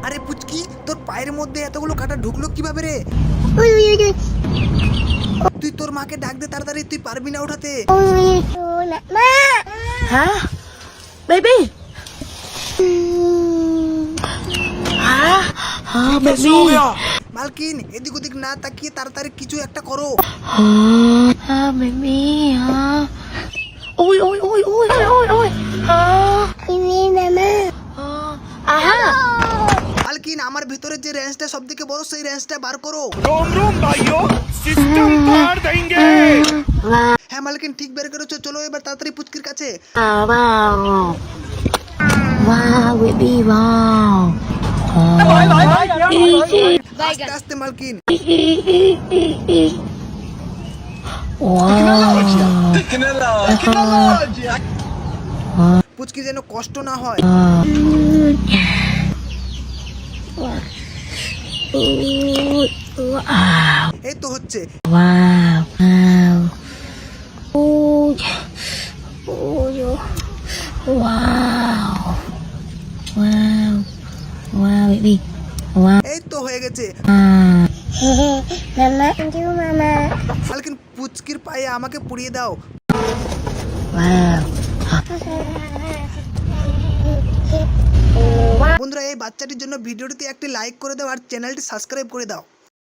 আরে পুচকি, তোর পায়ের মধ্যে এতগুলো কাঁটা ঢুকলো কিভাবে রে? তুই তোর মাকে ডাক দে তাড়াতাড়ি, তুই পারবি না ওঠাতে। হ্যাঁ বেবি, হ্যাঁ হ্যাঁ বেবি, মালকিন এদিক ওদিক না তাকিয়ে তাড়াতাড়ি কিছু একটা করো। হ্যাঁ বেবি, হ্যাঁ ওই ওই ওই ওই ওই ওই, হ্যাঁ মালকিন আমার ভিতরে যে রেঞ্জটা সব থেকে বড় সেই রেঞ্জটা বার করো। रोम रोम भाइयों, सिस्टम फाड़ देंगे। হ্যাঁ মালকিন ঠিক বের করেছো, চলো এবার তাড়াতাড়ি পুচকির কাছে। wow wow baby wow আস্তে আস্তে মালকিন। পুচকি যেন কষ্ট না হয়। এই তো হচ্ছে। wow wow wow wow wow baby wow এই তো হয়ে গেছে। mama thank you mama মালকিন পুচকির পায়ে আমাকে পুড়িয়ে দাও। wow বন্ধুরা এই বাচ্চাটির জন্য ভিডিওটিতে একটি লাইক করে দাও আর চ্যানেলটি সাবস্ক্রাইব করে দাও।